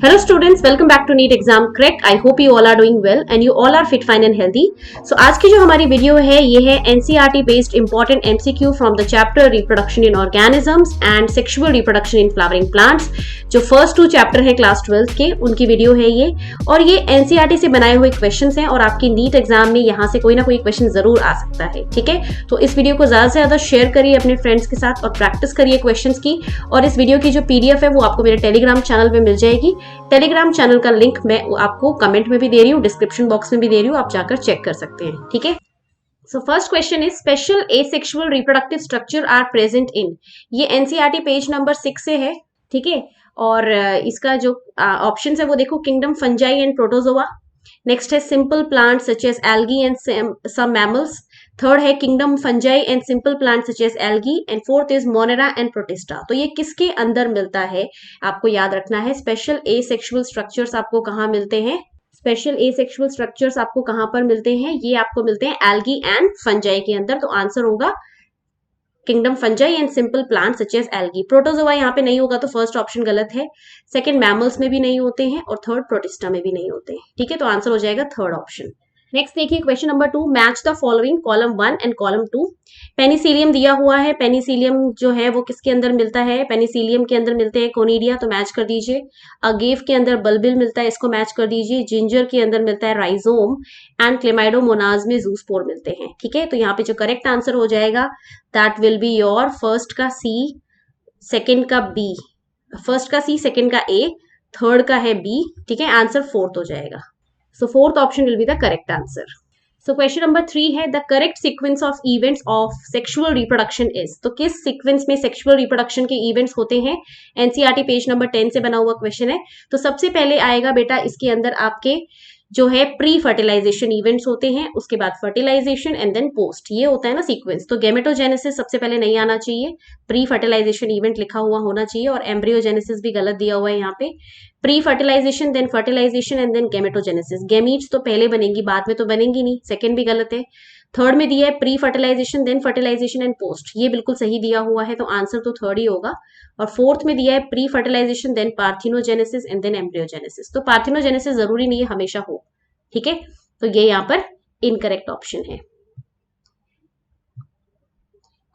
Hello students, welcome back to NEET Exam Crack. I hope you all are doing well and you all are fit, fine and healthy. So आज की जो हमारी video है ये है NCERT based important MCQ from the chapter Reproduction in Organisms and Sexual Reproduction in Flowering Plants. जो first 2 chapter है class 12 के उनकी वीडियो है ये, और ये NCERT से बनाए हुए क्वेश्चंस हैं और आपकी नीट एग्जाम में यहाँ से कोई ना कोई क्वेश्चन जरूर आ सकता है। ठीक है, तो इस वीडियो को ज्यादा से ज्यादा शेयर करिए अपने फ्रेंड्स के साथ और प्रैक्टिस करिए क्वेश्चंस की। और इस वीडियो की जो PDF है वो आपको मेरे टेलीग्राम चैनल में मिल जाएगी। टेलीग्राम चैनल का लिंक मैं आपको कमेंट में भी दे रही हूँ, डिस्क्रिप्शन बॉक्स में भी दे रही हूँ, आप जाकर चेक कर सकते हैं। ठीक है, so first question is special asexual reproductive structure are present in. ये एनसीईआरटी पेज नंबर 6 से है। ठीक है, और इसका जो ऑप्शन है वो देखो, kingdom fungi and protozoa. Next है simple plant such as algae and some mammals. Third है kingdom fungi and simple plant such as algae and fourth is monera and protista. तो ये किसके अंदर मिलता है आपको याद रखना है। स्पेशल एसेक्सुअल स्ट्रक्चर्स आपको कहाँ मिलते हैं, स्पेशल एसेक्सुअल स्ट्रक्चर्स आपको कहाँ पर मिलते हैं, ये आपको मिलते हैं एल्गी एंड फंजाई के अंदर। तो आंसर होगा kingdom fungi and simple plant such as algae. Protozoa यहाँ पे नहीं होगा तो फर्स्ट ऑप्शन गलत है। सेकंड मैमल्स में भी नहीं होते हैं और थर्ड प्रोटिस्टा में भी नहीं होते हैं। ठीक है, तो आंसर हो जाएगा थर्ड ऑप्शन। नेक्स्ट देखिए question number 2, match the following column 1 and column 2। Penicillium दिया हुआ है, पेनिसिलियम जो है वो किसके अंदर मिलता है, पेनिसिलियम के अंदर मिलते हैं कोनिडिया, तो मैच कर दीजिए। अगेव के अंदर बल्बिल मिलता है, इसको मैच कर दीजिए। जिंजर के अंदर मिलता है राइजोम एंड क्लेमाइडोमोनाज में जूस्पोर मिलते हैं। ठीक है, तो यहाँ पे जो करेक्ट आंसर हो जाएगा that will be your first का सी, सेकेंड का बी, फर्स्ट का सी, सेकेंड का ए, थर्ड का है बी। ठीक है, आंसर फोर्थ हो जाएगा। So fourth option will be the correct answer. So question number 3 है the correct sequence of events of sexual reproduction is। तो किस sequence में sexual reproduction के events होते हैं, NCERT पेज नंबर 10 से बना हुआ क्वेश्चन है। तो सबसे पहले आएगा बेटा इसके अंदर आपके जो है प्री फर्टिलाइजेशन इवेंट्स होते हैं, उसके बाद फर्टिलाइजेशन एंड देन पोस्ट, ये होता है ना सीक्वेंस। तो गेमेटोजेनेसिस सबसे पहले नहीं आना चाहिए, प्री फर्टिलाइजेशन इवेंट लिखा हुआ होना चाहिए, और एम्ब्रियोजेनेसिस भी गलत दिया हुआ है यहाँ पे। Pre fertilization then fertilization and then gametogenesis. Gametes तो पहले बनेंगी, बाद में तो बनेंगी नहीं, सेकेंड भी गलत है। थर्ड में दिया है pre fertilization then fertilization and post, ये बिल्कुल सही दिया हुआ है, तो आंसर तो थर्ड ही होगा। और फोर्थ में दिया है pre fertilization then parthenogenesis and then embryogenesis. तो पार्थिनोजेनेसिस जरूरी नहीं है हमेशा हो। ठीक है, तो ये यहां पर इनकरेक्ट ऑप्शन है।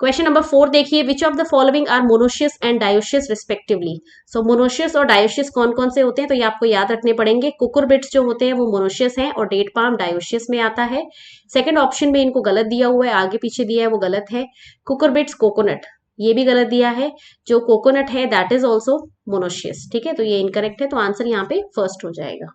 क्वेश्चन नंबर 4 देखिए, which of the following are monoecious and dioecious respectively. So monoecious और डायोशियस कौन कौन से होते हैं, तो ये आपको याद रखने पड़ेंगे। कुकुरबिट्स जो होते हैं वो मोनोशियस हैं और डेट पाम डायोशियस में आता है। सेकंड ऑप्शन में इनको गलत दिया हुआ है, आगे पीछे दिया है वो गलत है। कुकुरबिट्स कोकोनट, ये भी गलत दिया है। जो कोकोनट है दैट इज ऑल्सो मोनोशियस। ठीक है, तो ये इनकरेक्ट है, तो आंसर यहाँ पे फर्स्ट हो जाएगा।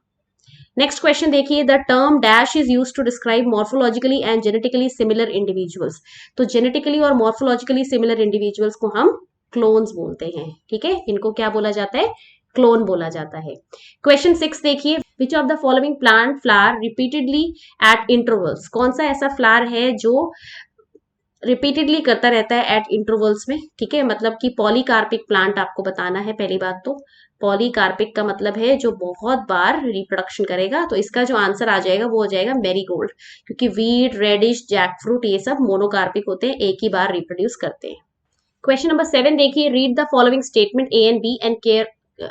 नेक्स्ट क्वेश्चन देखिए, the term dash is used to describe morphologically and genetically similar individuals. तो जेनेटिकली और मॉर्फोलॉजिकली सिमिलर इंडिविजुअल्स को हम क्लोन्स बोलते हैं। ठीक है, इनको क्या बोला जाता है, क्लोन बोला जाता है। क्वेश्चन 6 देखिए, which of the following plant flower repeatedly eight intervals. कौन सा ऐसा फ्लावर है जो रिपीटेडली करता रहता है एट इंटरवल्स में। ठीक है, मतलब कि पॉलीकार्पिक प्लांट आपको बताना है। पहली बात तो पॉलीकार्पिक का मतलब है जो बहुत बार रिप्रोडक्शन करेगा, तो इसका जो आंसर आ जाएगा वो हो जाएगा मैरीगोल्ड, क्योंकि वीट, रेडिश, जैकफ्रूट ये सब मोनोकार्पिक होते हैं, एक ही बार रिप्रोड्यूस करते हैं। क्वेश्चन नंबर 7 देखिए, read the following statement A and B and care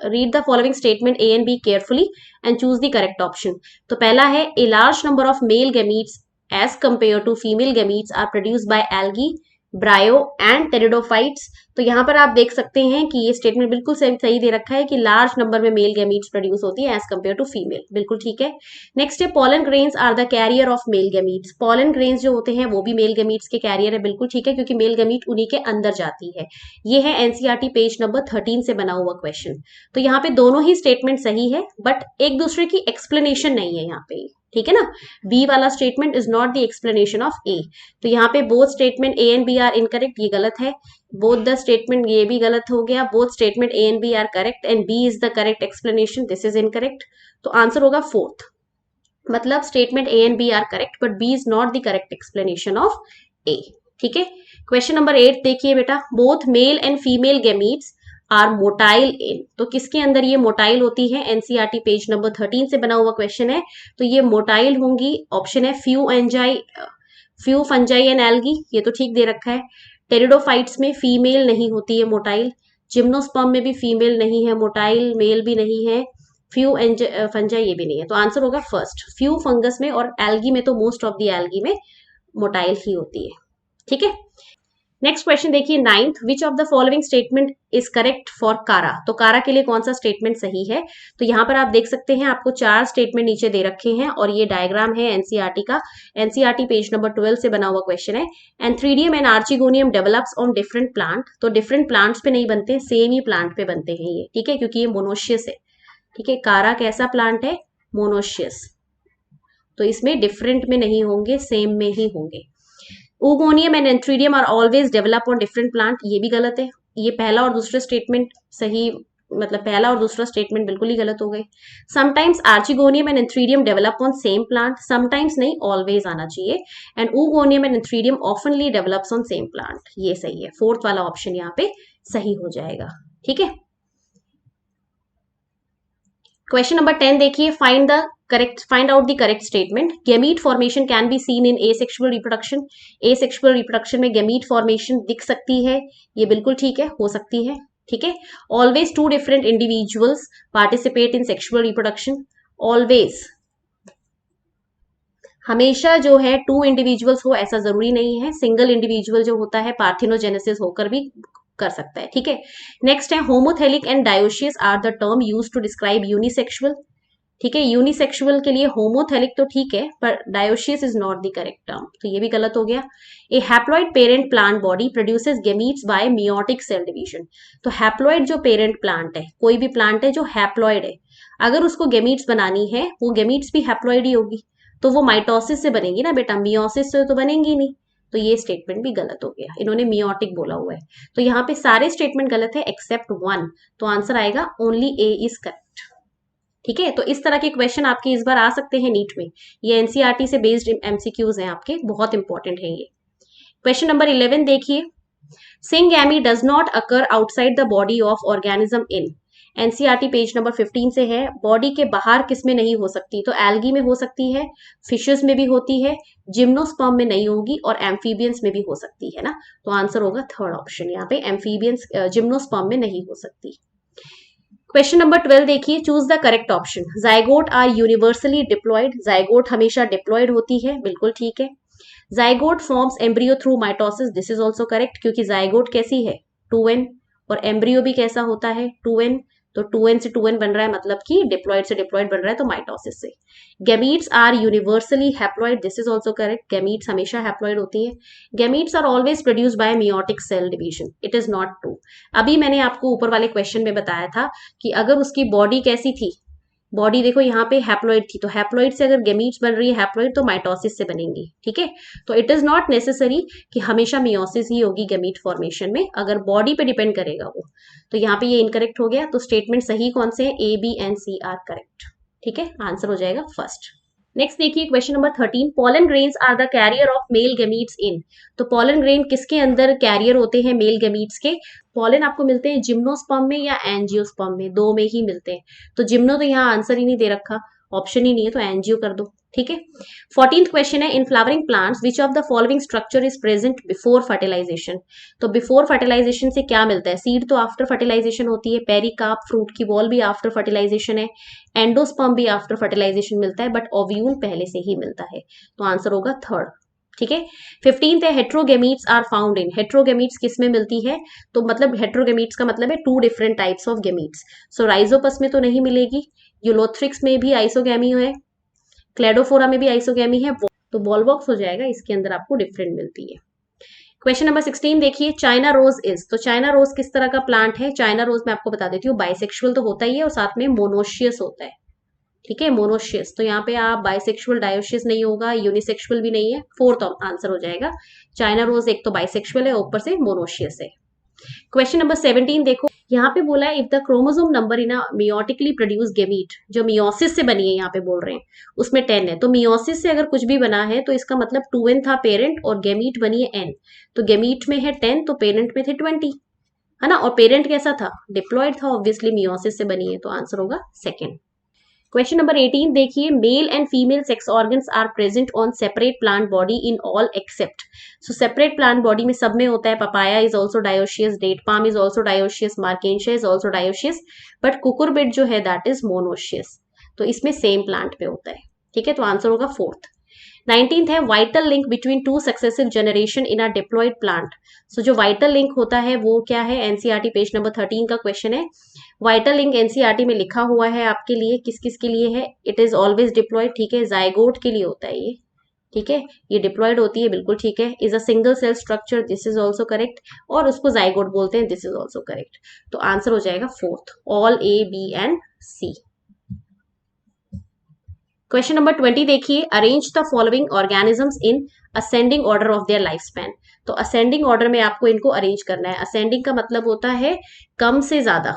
read the following statement A and B carefully and choose the correct option. तो पहला है a large number of male gametes as compared to female gametes are produced by algae, bryo and pteridophytes. तो यहाँ पर आप देख सकते हैं कि ये स्टेटमेंट बिल्कुल सही दे रखा है कि लार्ज नंबर में मेल गैमीट्स प्रोड्यूस होती है एज कम्पेयर टू फीमेल, बिल्कुल ठीक है। नेक्स्ट है pollen grains are the carrier of male gametes. Pollen grains जो होते हैं वो भी मेल गैमीट्स के कैरियर है, बिल्कुल ठीक है, क्योंकि मेल गैमीट उन्हीं के अंदर जाती है। ये है एनसीईआरटी पेज नंबर 13 से बना हुआ क्वेश्चन। तो यहाँ पे दोनों ही स्टेटमेंट सही है, बट एक दूसरे की एक्सप्लेनेशन नहीं है यहाँ पे। ठीक है ना, बी वाला statement is not the explanation of A. तो यहाँ पे both statement A and B are incorrect, ये गलत है। बोथ द स्टेटमेंट, ये भी गलत हो गया। Both statement A and B are correct and B is the correct explanation, this is incorrect. तो आंसर होगा फोर्थ, मतलब statement A and B are correct but B is not the correct explanation of A. ठीक है, question number 8 देखिए बेटा, both male and female gametes are motile in. तो किसके अंदर ये मोटाइल होती है, एनसीईआरटी पेज नंबर 13 से बना हुआ क्वेश्चन है। तो ये मोटाइल होंगी, ऑप्शन है फ्यू फंजाई एंड एल्गी, ये तो ठीक दे रखा है। टेरिडोफाइट्स में फीमेल नहीं होती है मोटाइल, जिम्नोस्पर्म में भी फीमेल नहीं है मोटाइल, मेल भी नहीं है। फ्यू फंजा ये भी नहीं है, तो आंसर होगा फर्स्ट। फ्यू फंगस में और एल्गी में तो मोस्ट ऑफ द एल्गी में मोटाइल ही होती है। ठीक है, नेक्स्ट क्वेश्चन देखिए ninth, which of the following statement is correct for कारा। तो कारा के लिए कौन सा स्टेटमेंट सही है? तो यहाँ पर आप देख सकते हैं आपको 4 स्टेटमेंट नीचे दे रखे हैं और ये डायग्राम है एनसीईआरटी का। एनसीईआरटी पेज नंबर 12 से बना हुआ क्वेश्चन है। Antheridium and archegonium develops on different plant. तो डिफरेंट प्लांट्स पे नहीं बनते, सेम ही प्लांट पे बनते हैं ये। ठीक है, क्योंकि ये मोनोशियस है। ठीक है, कारा कैसा प्लांट है? मोनोशियस। तो इसमें डिफरेंट में नहीं होंगे, सेम में ही होंगे। Oogonium and antheridium are always develop on different plant, ये भी गलत है। ये पहला और दूसरा स्टेटमेंट सही, मतलब पहला और दूसरा स्टेटमेंट बिल्कुल ही गलत हो गए। Sometimes archegonium and antheridium develop on same plant, sometimes नहीं, ऑलवेज आना चाहिए। And oogonium and antheridium ऑफनली develops on same plant, ये सही है। फोर्थ वाला ऑप्शन यहाँ पे सही हो जाएगा। ठीक है, क्वेश्चन नंबर 10 देखिए, find out the correct statement. Gamete formation can be seen in asexual reproduction. Asexual reproduction में गैमीट फॉर्मेशन दिख सकती है, ये बिल्कुल ठीक है, हो सकती है। ठीक है, always 2 different individuals participate in sexual reproduction. Always, हमेशा जो है 2 इंडिविजुअल्स हो ऐसा जरूरी नहीं है। सिंगल इंडिविजुअल जो होता है पार्थिनोजेनेसिस होकर भी कर सकता है। ठीक है, नेक्स्ट है homothallic and dioecious are the term use to describe unisexual. ठीक है, यूनिसेक्सुअल के लिए होमोथेलिक तो ठीक है, पर dioecious is not the correct term, तो ये भी गलत हो गया। A haploid parent plant body produces gametes by meiotic cell division. तो हैप्लॉइड जो पेरेंट प्लांट है, कोई भी प्लांट है जो हैप्लॉइड है, अगर उसको गेमीट्स बनानी है, वो गेमीट्स भी हैप्लॉइड ही होगी, तो वो माइटोसिस से बनेगी ना बेटा, मियोसिस से तो बनेंगी नहीं। तो ये स्टेटमेंट भी गलत हो गया, इन्होंने मियोटिक बोला हुआ है। तो यहाँ पे सारे स्टेटमेंट गलत है एक्सेप्ट 1, तो आंसर आएगा ओनली ए इज करेक्ट। ठीक है, तो इस तरह के क्वेश्चन आपके इस बार आ सकते हैं नीट में। ये एनसीईआरटी से बेस्ड एमसीक्यूज हैं आपके, बहुत इंपॉर्टेंट है ये। क्वेश्चन नंबर 11 देखिए, syngamy does not occur outside the body of organism in. NCERT page number 15 से है। बॉडी के बाहर किस में नहीं हो सकती? तो एल्गी में हो सकती है, फिशेस में भी होती है, जिम्नोस्पर्म में नहीं होगी, और एम्फीबियंस में भी हो सकती है ना। तो आंसर होगा थर्ड ऑप्शन, यहाँ पे एम्फीबियंस जिम्नोस्पर्म में नहीं हो सकती। क्वेश्चन नंबर 12 देखिए, choose the correct option. Zygote are universally diploid. Zygote हमेशा डिप्लॉयड होती है, बिल्कुल ठीक है। Zygote forms embryo through mitosis, this is also correct, क्योंकि जाइगोट कैसी है? 2n, और एम्ब्रियो भी कैसा होता है? 2n, तो 2n से 2n बन रहा है, मतलब कि डिप्लॉयड से डिप्लॉयड बन रहा है, तो माइटोसिस से। Gametes are universally haploid, this is also correct, gametes हमेशा हैप्लॉयड होती है। Gametes are always produced by meiotic cell division, it is not true. अभी मैंने आपको ऊपर वाले क्वेश्चन में बताया था कि अगर उसकी बॉडी कैसी थी, बॉडी देखो यहाँ पे हैप्लॉइड थी, तो हैप्लॉइड से अगर गेमीट्स बन रही है हैप्लॉइड, तो माइटोसिस से बनेंगी। ठीक है, तो इट इज नॉट नेसेसरी कि हमेशा मियोसिस ही होगी गेमीट फॉर्मेशन में, अगर बॉडी पे डिपेंड करेगा वो। तो यहाँ पे ये इनकरेक्ट हो गया, तो स्टेटमेंट सही कौन से हैं? A, B and C are correct. ठीक है, आंसर हो जाएगा फर्स्ट। नेक्स्ट देखिए question number 13, pollen grains are the carrier of male gametes in. तो पॉलन ग्रेन किसके अंदर कैरियर होते हैं मेल गेमीट्स के? पॉलन आपको मिलते हैं जिम्नोस्पर्म में या एंजियोस्पर्म में, 2 में ही मिलते हैं। तो जिम्नो तो यहाँ आंसर ही नहीं दे रखा, ऑप्शन ही नहीं है, तो एंजियो कर दो। ठीक है, 14th क्वेश्चन है, in flowering plants which of the following structure is present before fertilization. तो बिफोर फर्टिलाइजेशन से क्या मिलता है? सीड तो आफ्टर फर्टिलाइजेशन होती है, पेरिकार्प फ्रूट की बॉल भी आफ्टर फर्टिलाइजेशन है, एंडोस्पर्म भी आफ्टर फर्टिलाइजेशन मिलता है, बट ओव्यूल पहले से ही मिलता है, तो आंसर होगा थर्ड। ठीक है, 15th है, हेट्रोगेमीट्स आर फाउंड इन। हेट्रोगेमीट्स किस में मिलती है? तो मतलब हेट्रोगेमीट्स का मतलब है 2 different types of gametes. So Rhizopus में तो नहीं मिलेगी, यूलोथ्रिक्स में भी आइसोगैमी है, क्लेडोफोरा में भी आइसोगैमी है, तो बॉलबॉक्स हो जाएगा, इसके अंदर आपको डिफरेंट मिलती है। क्वेश्चन नंबर 16 देखिए, चाइना रोज इज। तो चाइना रोज किस तरह का प्लांट है? चाइना रोज मैं आपको बता देती हूँ, बाइसेक्सुअल तो होता ही है और साथ में मोनोशियस होता है। ठीक है, मोनोशियस, तो यहाँ पे आप बाइसेक्सुअल डायोशियस नहीं होगा, यूनिसेक्सुअल भी नहीं है, फोर्थ आंसर हो जाएगा। चाइना रोज एक तो बाइसेक्सुअल है, ऊपर से मोनोशियस है। क्वेश्चन नंबर 17 देखो, यहाँ पे बोला है if the chromosome number in a meiotically produce gamete, जो मियोसिस से बनी है यहाँ पे बोल रहे हैं, उसमें 10 है, तो मियोसिस से अगर कुछ भी बना है तो इसका मतलब 2n था पेरेंट और गेमीट बनी है n, तो गेमीट में है 10 तो पेरेंट में थे 20, है ना, और पेरेंट कैसा था? डिप्लॉयड था, ऑब्वियसली मियोसिस से बनी है, तो आंसर होगा सेकेंड। क्वेश्चन नंबर 18 देखिए, male and female sex organs are present on separate plant body in all except. So separate plant body में सब में होता है, papaya is also dioecious, date palm is also dioecious, marchantia is also dioecious, but cucurbit जो है that is monoecious. तो इसमें same plant पे होता है, ठीक है। तो आंसर होगा फोर्थ। 19th है vital link between two successive generation in a diploid plant. So जो वाइटल लिंक होता है वो क्या है, एनसीईआरटी पेज नंबर 13 का क्वेश्चन है। वाइटल लिंक एनसीईआरटी में लिखा हुआ है आपके लिए, किस किस के लिए है, इट इज ऑलवेज डिप्लॉयड, ठीक है, जायगोट के लिए होता है ये, ठीक है, ये डिप्लॉयड होती है, बिल्कुल ठीक है। Is a single cell structure, this is also correct, और उसको जायगोट बोलते हैं, दिस इज ऑल्सो करेक्ट। तो आंसर हो जाएगा fourth, all A B and C. Question number 20 देखिए, arrange the following organisms in ascending order of their life span. तो ascending order में आपको इनको अरेंज करना है। असेंडिंग का मतलब होता है कम से ज्यादा,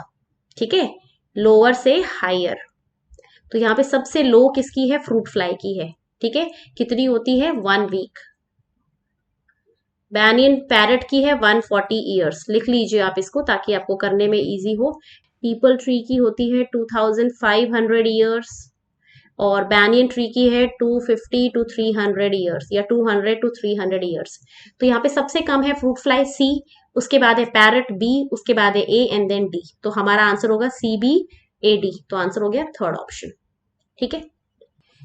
ठीक है, लोअर से हायर। तो यहाँ पे सबसे लो किसकी है, फ्रूट फ्लाई की है, ठीक है, कितनी होती है, 1 वीक। बैनियन पैरट की है 140 ईयर्स, लिख लीजिए आप इसको ताकि आपको करने में इजी हो। पीपल ट्री की होती है 2500 ईयर्स, और बैनियन ट्री की है 250 टू 300 ईयर्स, या 200 टू 300 ईयर्स। तो यहाँ पे सबसे कम है फ्रूट फ्लाई सी, उसके बाद है पैरट बी, उसके बाद है ए एंड देन डी। तो हमारा आंसर होगा सी बी ए डी। तो आंसर हो गया थर्ड ऑप्शन, ठीक है।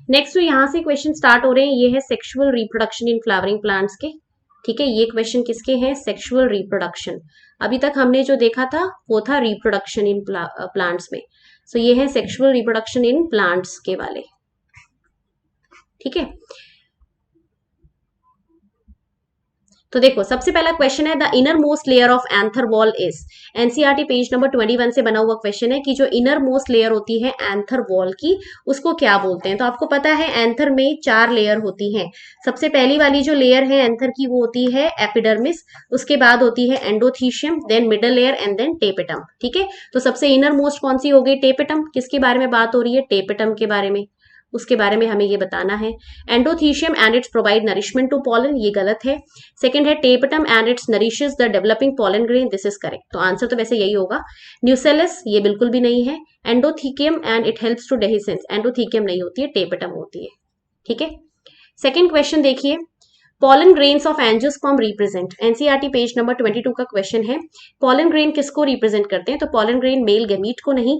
नेक्स्ट तो यहाँ से क्वेश्चन स्टार्ट हो रहे हैं, ये है sexual reproduction in flowering plants के, ठीक है। ये क्वेश्चन किसके हैं, सेक्सुअल रिप्रोडक्शन। अभी तक हमने जो देखा था वो था रिप्रोडक्शन इन प्लांट्स में। सो ये है सेक्सुअल रिप्रोडक्शन इन प्लांट्स के वाले, ठीक है। तो देखो सबसे पहला क्वेश्चन है, the inner most layer of anther wall is. NCERT page number 21 से बना हुआ क्वेश्चन है कि जो इनर मोस्ट लेयर होती है एंथर वॉल की, उसको क्या बोलते हैं। तो आपको पता है एंथर में 4 लेयर होती हैं। सबसे पहली वाली जो लेयर है एंथर की वो होती है एपिडर्मिस, उसके बाद होती है endothecium, then middle layer and then tapetum, ठीक है। तो सबसे इनर मोस्ट कौन सी हो गई, टेपेटम। किसके बारे में बात हो रही है, टेपेटम के बारे में, उसके बारे में हमें ये बताना है। Endothecium and its provide nourishment to pollen, ये गलत है। सेकंड है tapetum and its nourishes the developing pollen grain, this is correct. तो आंसर तो वैसे यही होगा। न्यूसेलस, ये बिल्कुल भी नहीं है। Endothecium and it helps to dehiscence, endothecium नहीं होती है, टेपेटम होती है, ठीक है। सेकेंड क्वेश्चन देखिए, pollen grains of angiosperm represent. NCERT page number 22 का क्वेश्चन है, पॉलन ग्रेन किसको रिप्रेजेंट करते हैं। तो पॉलन ग्रेन मेल गैमीट को नहीं,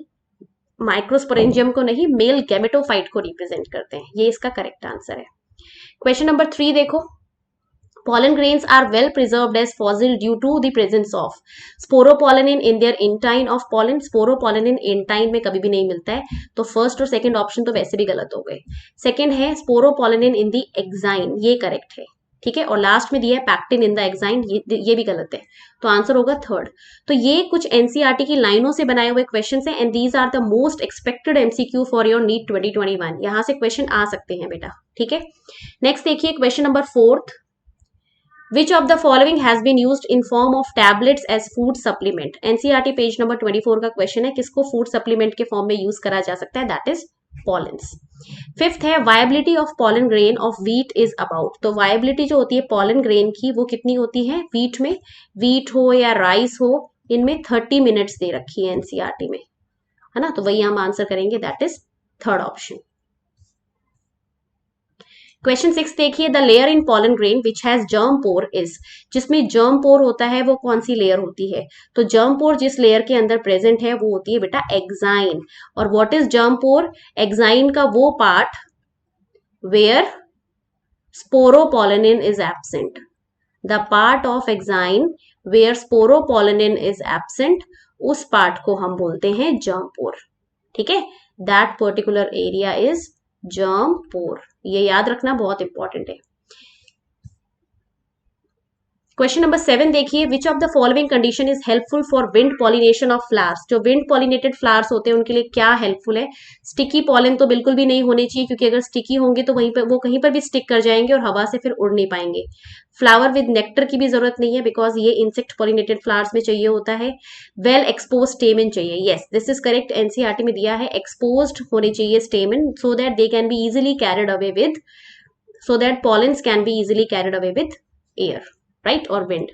माइक्रोस्पोरेंजियम को नहीं, मेल गैमेटोफाइट को रिप्रेजेंट करते हैं, ये इसका करेक्ट आंसर है। क्वेश्चन नंबर 3 देखो, pollen grains are well preserved as fossil due to the presence of sporopollenin in their intine of pollen। sporopollenin intine में कभी भी नहीं मिलता है, तो फर्स्ट और सेकंड ऑप्शन तो वैसे भी गलत हो गए। सेकंड है sporopollenin in the exine, ये करेक्ट है, ठीक है। और लास्ट में दिया है पैक्टिन इन द एक्साइन, ये भी गलत है। तो आंसर होगा थर्ड। तो ये कुछ एनसीईआरटी की लाइनों से बनाए हुए क्वेश्चंस हैं, and these are the most expected MCQ for your NEET 2021। यहां से क्वेश्चन आ सकते हैं बेटा, ठीक है। नेक्स्ट देखिए question number 4, Which of the following has been used in form of tablets as food supplement? NCERT page number 24 का question है, किसको फूड सप्लीमेंट के फॉर्म में यूज करा जा सकता है, दैट इज पॉलेंस। फिफ्थ है viability of pollen grain of wheat is about. तो वायबिलिटी जो होती है पॉलन ग्रेन की वो कितनी होती है व्हीट में, व्हीट हो या राइस हो, इनमें 30 मिनट्स दे रखी है एनसीईआरटी में, है ना। तो वही हम आंसर करेंगे, that is third option. Question 6 देखिए, the layer in pollen grain which has germ pour is. जिसमें जर्म पोर होता है वो कौन सी लेयर होती है। तो जर्म पोर जिस लेयर के अंदर प्रेजेंट है वो होती है बेटा एक्साइन। और what is germ pore, exine का वो part where sporopollenin is absent. The part of exine where sporopollenin is absent, उस पार्ट को हम बोलते हैं जर्म पोर, ठीक है। That particular area is germ pore, ये याद रखना बहुत इंपॉर्टेंट है। क्वेश्चन नंबर 7 देखिए, which of the following condition is helpful for wind pollination of flowers. जो विंड पॉलिनेटेड फ्लावर्स होते हैं उनके लिए क्या हेल्पफुल है। स्टिकी पॉलन तो बिल्कुल भी नहीं होने चाहिए, क्योंकि अगर स्टिकी होंगे तो वहीं पर वो कहीं पर भी स्टिक कर जाएंगे और हवा से फिर उड़ नहीं पाएंगे। फ्लावर विद नेक्टर की भी जरूरत नहीं है, बिकॉज ये इंसेक्ट पॉलिनेटेड फ्लावर्स में चाहिए होता है। वेल एक्सपोज स्टेमन चाहिए, yes this is correct, NCERT में दिया है एक्सपोज्ड होने चाहिए stamen, so that they can be easily carried away with, so that pollens can be easily carried away with air, right, और विंड।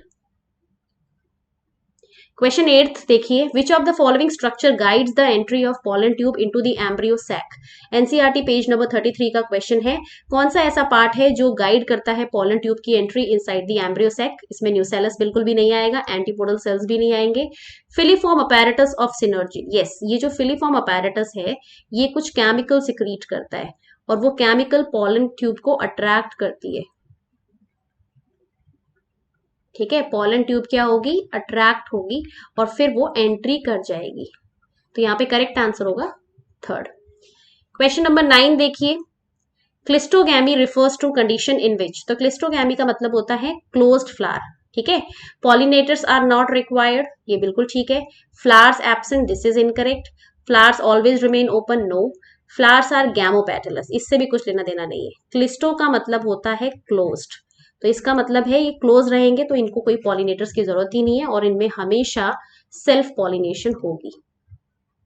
क्वेश्चन 8 देखिए, which of the following structure guides the entry of pollen tube into the embryo sac. NCERT page number 33 का question है, कौन सा ऐसा part है जो guide करता है पॉलन ट्यूब की entry inside the embryo sac. इसमें न्यूसेलस बिल्कुल भी नहीं आएगा, एंटीपोडल सेल्स भी नहीं आएंगे। Filiform apparatus of synergy, yes, ये जो फिलीफॉर्म अपैरेटस है ये कुछ केमिकल सिक्रीट करता है और वो केमिकल पॉलन ट्यूब को अट्रैक्ट करती है। ठीक है, पॉलन ट्यूब क्या होगी, अट्रैक्ट होगी और फिर वो एंट्री कर जाएगी। तो यहाँ पे करेक्ट आंसर होगा थर्ड। क्वेश्चन नंबर 9 देखिए, cleistogamy refers to condition in which. तो क्लिस्टोगैमी का मतलब होता है क्लोज्ड फ्लावर। ठीक है, पॉलिनेटर्स आर नॉट रिक्वायर्ड, ये बिल्कुल ठीक है। Flowers absent, this is incorrect. Flowers always remain open, no. Flowers are gamopetalous, इससे भी कुछ लेना देना नहीं है। क्लिस्टो का मतलब होता है क्लोज्ड, तो इसका मतलब है ये क्लोज रहेंगे तो इनको कोई पॉलिनेटर्स की जरूरत ही नहीं है और इनमें हमेशा सेल्फ पॉलिनेशन होगी।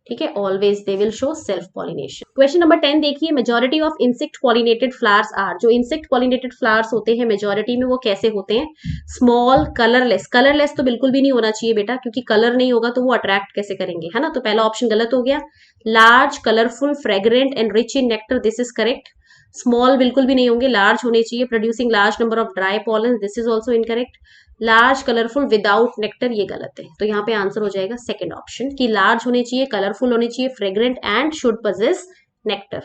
ठीक है, always they will show self pollination. Question number 10 देखिए, majority of insect pollinated flowers are. जो इंसेक्ट पॉलिनेटेड फ्लावर्स होते हैं मेजॉरिटी में वो कैसे होते हैं, स्मॉल, कलरलेस। कलरलेस तो बिल्कुल भी नहीं होना चाहिए बेटा, क्योंकि कलर नहीं होगा तो वो अट्रैक्ट कैसे करेंगे, है ना। तो पहला ऑप्शन गलत हो गया। Large, colourful, fragrant and rich in nectar, this is correct. Small बिल्कुल भी नहीं होंगे, लार्ज होने चाहिए। Producing large number of dry pollen, this is also incorrect. Large, colourful, without nectar, ये गलत है। तो यहाँ पे आंसर हो जाएगा सेकंड ऑप्शन कि लार्ज होने चाहिए, कलरफुल होने चाहिए, fragrant and should possess nectar.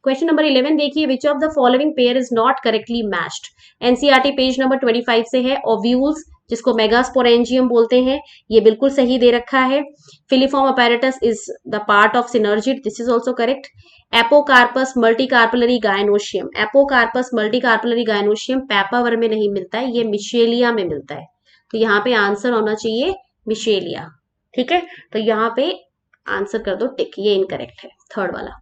Question number 11 देखिए, which of the following pair is not correctly matched. NCERT page number 25 से है। ओव्यूल्स, जिसको मेगास्पोरेंजियम बोलते हैं, ये बिल्कुल सही दे रखा है। Filiform apparatus is the part of synergid, this is also correct. Apocarpous multicarpellary gynoecium, apocarpous multicarpellary gynoecium papaver में नहीं मिलता है, ये मिशेलिया में मिलता है। तो यहाँ पे आंसर होना चाहिए मिशेलिया। ठीक है, तो यहाँ पे आंसर कर दो टिक, ये इनकरेक्ट है थर्ड वाला।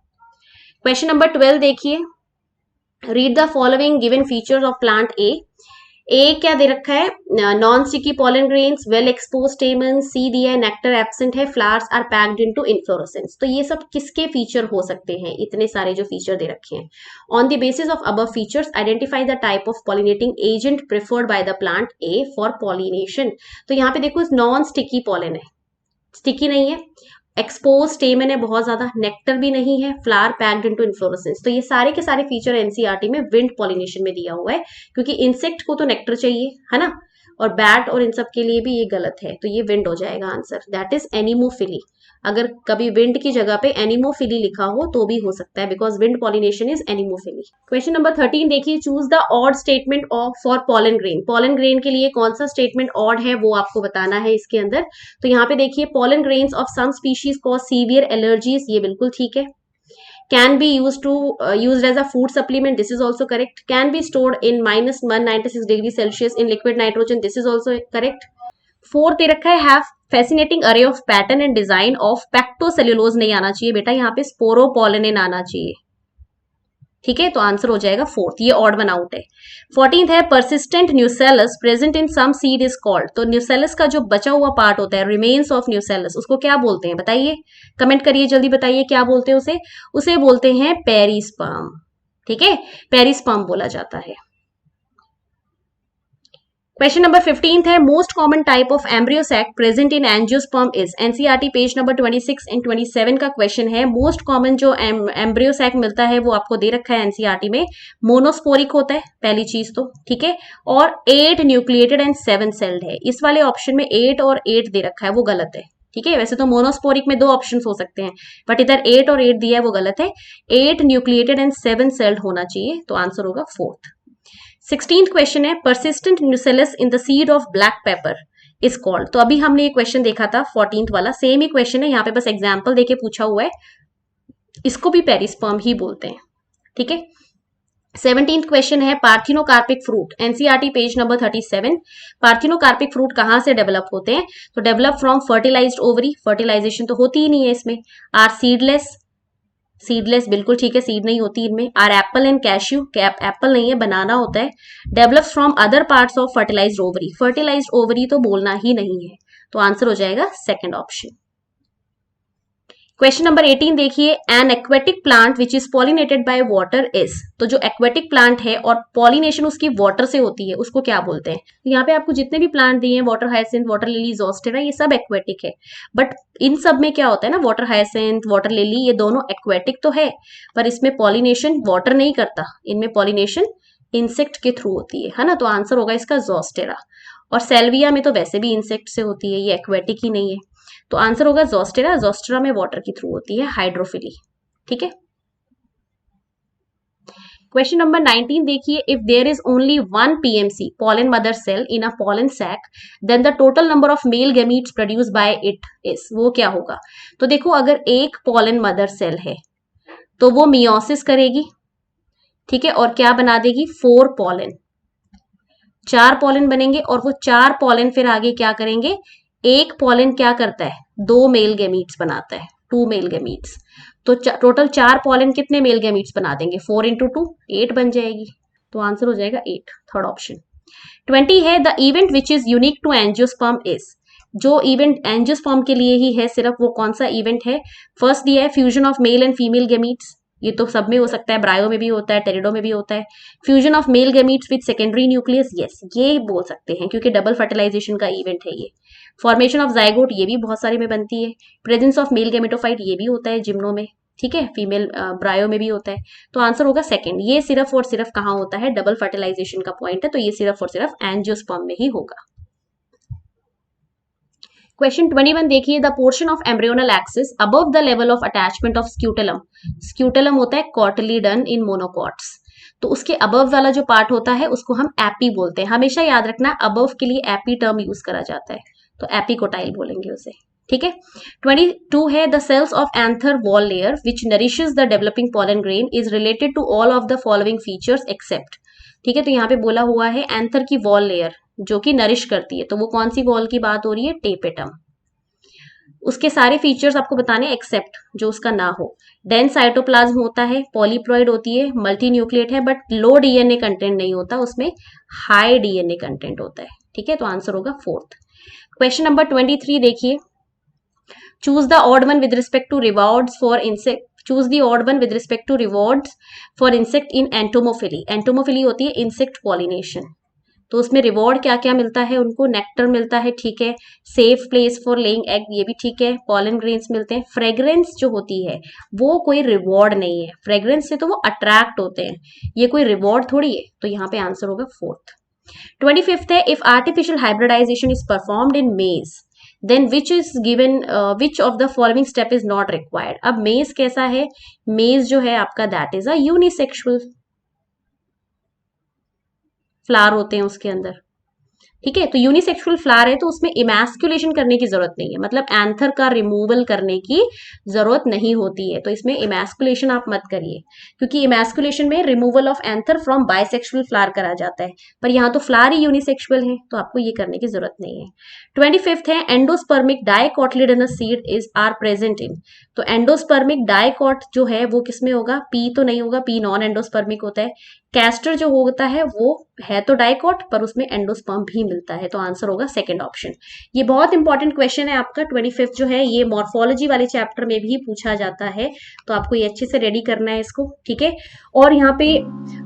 क्वेश्चन नंबर 12 देखिए, read the following given features of plant A. A क्या दे रखा है, non sticky pollen grains, well expose stamen, C दिया है, नेक्टर एब्सेंट है, flowers are packed into inflorescence. तो ये सब किसके फीचर हो सकते हैं, इतने सारे जो फीचर दे रखे हैं। On the basis of above features identify the type of pollinating agent preferred by the plant A for pollination. तो यहाँ पे देखो नॉन स्टिकी पॉलन है, स्टिकी नहीं है, एक्सपोज स्टेमन है बहुत ज्यादा, नेक्टर भी नहीं है, फ्लावर पैक्ड इनटू इन्फ्लोरेसेंस। तो ये सारे के सारे फीचर एनसीईआरटी में विंड पॉलिनेशन में दिया हुआ है, क्योंकि इंसेक्ट को तो नेक्टर चाहिए, है ना, और बैट और इन सब के लिए भी ये गलत है, तो ये विंड हो जाएगा आंसर, दैट इज एनिमोफिली। अगर कभी विंड की जगह पे एनिमोफिली लिखा हो तो भी हो सकता है, because wind pollination is anemophily. Question number 13 देखिए, choose the odd statement of for pollen grain. Pollen grain के लिए कौन सा स्टेटमेंट ऑड है वो आपको बताना है इसके अंदर। तो यहाँ पे देखिए, pollen grains of some species cause severe allergies, ये बिल्कुल ठीक है। Can be used as a food supplement, this is also correct. Can be stored in -196 degrees Celsius in liquid nitrogen, this is also correct. Fourth दे रखा है, have fascinating array of pattern and design of pectocellulose, नहीं आना चाहिए बेटा, यहाँ पे sporopollenin आना चाहिए। ठीक है, तो आंसर हो जाएगा फोर्थ, ये ऑड वन आउट है। 14th है, persistent nucellus present in some seed is called. तो न्यूसेलस का जो बचा हुआ पार्ट होता है, रिमेन्स ऑफ न्यूसेलस, उसको क्या बोलते हैं बताइए, कमेंट करिए जल्दी, बताइए क्या बोलते हैं उसे। उसे बोलते हैं पेरिस्पर्म। ठीक है, पेरिस्पर्म बोला जाता है। क्वेश्चन नंबर 15 है, most common type of embryo sac present in angiosperm is. NCERT page number 26 and 27 का क्वेश्चन है। मोस्ट कॉमन जो एम्ब्रियो सैक मिलता है वो आपको दे रखा है एनसीईआरटी में, मोनोस्पोरिक होता है पहली चीज तो, ठीक है, और 8 न्यूक्लिएटेड एंड 7 सेल्ड है। इस वाले ऑप्शन में 8 और 8 दे रखा है, वो गलत है। ठीक है, वैसे तो मोनोस्पोरिक में 2 ऑप्शंस हो सकते हैं, बट इधर 8 और 8 दिया है वो गलत है। 8 न्यूक्लिएटेड एंड 7 सेल्ड होना चाहिए, तो आंसर होगा फोर्थ। 16th क्वेश्चन है, persistent nucellus in the seed of black pepper is called. तो अभी हमने ये क्वेश्चन देखा था 14th वाला, सेम ही क्वेश्चन है, यहाँ पे बस एग्जाम्पल देके पूछा हुआ है। इसको भी पेरिस्पर्म ही बोलते हैं। ठीक है, 17th क्वेश्चन है, parthenocarpic fruit. NCERT page number 37। Parthenocarpic fruit कहाँ से डेवलप होते हैं, तो develop from fertilized ovary, fertilization तो होती ही नहीं है इसमें। आर सीडलेस, सीडलेस बिल्कुल ठीक है, सीड नहीं होती इनमें। Are apple and cashew, apple नहीं है, बनाना होता है। Develops from other parts of fertilized ovary, fertilized ovary तो बोलना ही नहीं है, तो आंसर हो जाएगा सेकंड ऑप्शन। क्वेश्चन नंबर 18 देखिए, N aquatic plant which is pollinated by water is. तो जो एक्वेटिक प्लांट है और पॉलिनेशन उसकी वाटर से होती है उसको क्या बोलते हैं? तो यहाँ पे आपको जितने भी प्लांट दिए हैं, वाटर हायसिंथ, वाटर लिली, ज़ोस्टेरा, ये सब एक्वेटिक है। बट इन सब में क्या होता है ना, वाटर हायसिंथ, वाटर लिली, ये दोनों एक्वेटिक तो है, पर इसमें पॉलिनेशन वाटर नहीं करता, इनमें पॉलिनेशन इंसेक्ट के थ्रू होती है ना। तो आंसर होगा इसका ज़ोस्टेरा। और सेल्विया में तो वैसे भी इंसेक्ट से होती है, ये एक्वेटिक ही नहीं है। तो आंसर होगा ज़ोस्टेरा। ज़ोस्टेरा में वाटर की थ्रू होती है, हाइड्रोफिली। ठीक है। क्वेश्चन नंबर 19 देखिए, if there is only one PMC pollen mother cell in a pollen sac, then the total number of male gametes produce by it is. वो क्या होगा? तो देखो, अगर एक पॉलन मदर सेल है तो वो मियोसिस करेगी, ठीक है, और क्या बना देगी? 4 पॉलन, 4 पॉलन बनेंगे, और वो 4 पॉलन फिर आगे क्या करेंगे? एक पॉलन क्या करता है? 2 मेल गैमीट्स बनाता है, 2 मेल गैमीट्स। तो टोटल 4 पॉलन कितने मेल गैमीट्स बना देंगे? 4 इंटू 2 8 बन जाएगी। तो आंसर हो जाएगा 8, थर्ड ऑप्शन। 20 है, the event which is unique to angiosperm is. जो इवेंट एंजियोस्पर्म के लिए ही है सिर्फ, वो कौन सा इवेंट है? फर्स्ट दिया है fusion of male and female gametes, ये तो सब में हो सकता है, ब्रायो में भी होता है, टेरिडो में भी होता है। Fusion of male gametes with secondary nucleus, yes, ये बोल सकते हैं क्योंकि डबल फर्टिलाइजेशन का इवेंट है ये। फॉर्मेशन ऑफ जाइगोट, ये भी बहुत सारे में बनती है। प्रेजेंस ऑफ मेल गैमेटोफाइट, ये भी होता है जिम्नो में, ठीक है, फीमेल ब्रायो में भी होता है। तो आंसर होगा सेकंड। ये सिर्फ और सिर्फ कहाँ होता है? डबल फर्टिलाइजेशन का पॉइंट है, तो ये सिर्फ और सिर्फ एंजियोस्पर्म में ही होगा। क्वेश्चन 21 देखिए, the portion of embryonal axis above the level of attachment of scutellum. Scutellum होता है कॉटिलीडन इन मोनोकॉट्स, तो उसके अबव वाला जो पार्ट होता है उसको हम एपी बोलते हैं। हमेशा याद रखना, अबव के लिए एपी टर्म यूज करा जाता है, तो एपिकोटाइल बोलेंगे उसे। ठीक है। 22 है, the cells of anther wall layer which nourishes the developing pollen grain is related to all of the following features except. ठीक है, तो यहाँ पे बोला हुआ है एंथर की वॉल लेयर जो कि नरिश करती है, तो वो कौन सी वॉल की बात हो रही है? टेपेटम। उसके सारे फीचर्स आपको बताने एक्सेप्ट जो उसका ना हो। डेंस साइटोप्लाज्म होता है, पॉलीप्लॉइड होती है, मल्टी न्यूक्लिएट है, बट लो डीएनए कंटेंट नहीं होता, उसमें हाई डीएनए कंटेंट होता है। ठीक है, तो आंसर होगा फोर्थ। क्वेश्चन नंबर 23 देखिए, choose the odd one with respect to rewards for insect. Choose the odd one with respect to rewards for insect in entomophily. Entomophily होती है इंसेक्ट पॉलिनेशन, तो उसमें रिवॉर्ड क्या क्या मिलता है उनको? नेक्टर मिलता है, ठीक है, safe place for laying egg, ये भी ठीक है, पॉलन ग्रेन्स मिलते हैं। फ्रेग्रेंस जो होती है वो कोई रिवॉर्ड नहीं है, फ्रेग्रेंस से तो वो अट्रैक्ट होते हैं, ये कोई रिवॉर्ड थोड़ी है, तो यहाँ पे आंसर होगा फोर्थ। 25th है, if artificial hybridisation is performed in maize then which is given which of the following step is not required. अब मेज कैसा है? मेज जो है आपका that is a unisexual, flower होते हैं उसके अंदर। ठीक है, तो यूनिसेक्सुअल फ्लावर है तो उसमें इमैस्कुलेशन करने की जरूरत नहीं है, मतलब एंथर का रिमूवल करने की जरूरत नहीं होती है, तो इसमें इमैस्कुलेशन आप मत करिए, क्योंकि इमैस्कुलेशन में removal of anther from bisexual flower करा जाता है, पर यहाँ तो फ्लावर ही यूनिसेक्सुअल है, तो आपको ये करने की जरूरत नहीं है। 25th है, endospermic dicotyledonous seed is are present in. तो एंडोस्पर्मिक डाइकोट जो है वो किसमें होगा? पी तो नहीं होगा, पी नॉन एंडोस्पर्मिक होता है। कैस्टर जो होता है वो है तो डाइकोट, पर उसमें एंडोस्पर्म भी मिलता है, तो आंसर होगा सेकंड ऑप्शन। ये बहुत इंपॉर्टेंट क्वेश्चन है आपका 25th जो है, ये मॉर्फोलॉजी वाले चैप्टर में भी पूछा जाता है, तो आपको ये अच्छे से रेडी करना है इसको। ठीक है, और यहाँ पे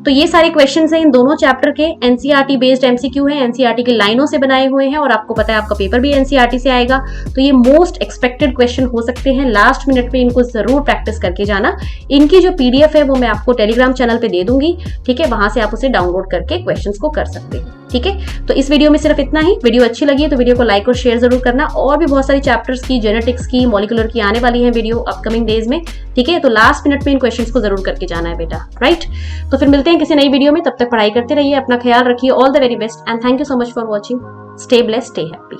तो ये सारे क्वेश्चंस हैं इन दोनों चैप्टर के, एनसीईआरटी बेस्ड एमसीक्यू है, एनसीईआरटी के लाइनों से बनाए हुए हैं, और आपको पता है आपका पेपर भी एनसीईआरटी से आएगा, तो ये मोस्ट एक्सपेक्टेड क्वेश्चन हो सकते हैं। लास्ट मिनट में इनको जरूर प्रैक्टिस करके जाना। इनकी जो पीडीएफ है वो मैं आपको टेलीग्राम चैनल पे दे दूंगी, ठीक है, वहां से आप उसे डाउनलोड करके क्वेश्चंस को कर सकते हैं। ठीक है, तो इस वीडियो में सिर्फ इतना ही। वीडियो अच्छी लगी है तो वीडियो को लाइक और शेयर जरूर करना, और भी बहुत सारी चैप्टर्स की, जेनेटिक्स की, मॉलिक्यूलर की आने वाली है वीडियो अपकमिंग डेज में। ठीक है, तो लास्ट मिनट में इन क्वेश्चंस को जरूर करके जाना है बेटा, राइट। तो फिर मिलते हैं किसी नई वीडियो में, तब तक पढ़ाई करते रहिए, अपना ख्याल रखिए, all the very best and thank you so much for watching. Stay blessed, stay happy.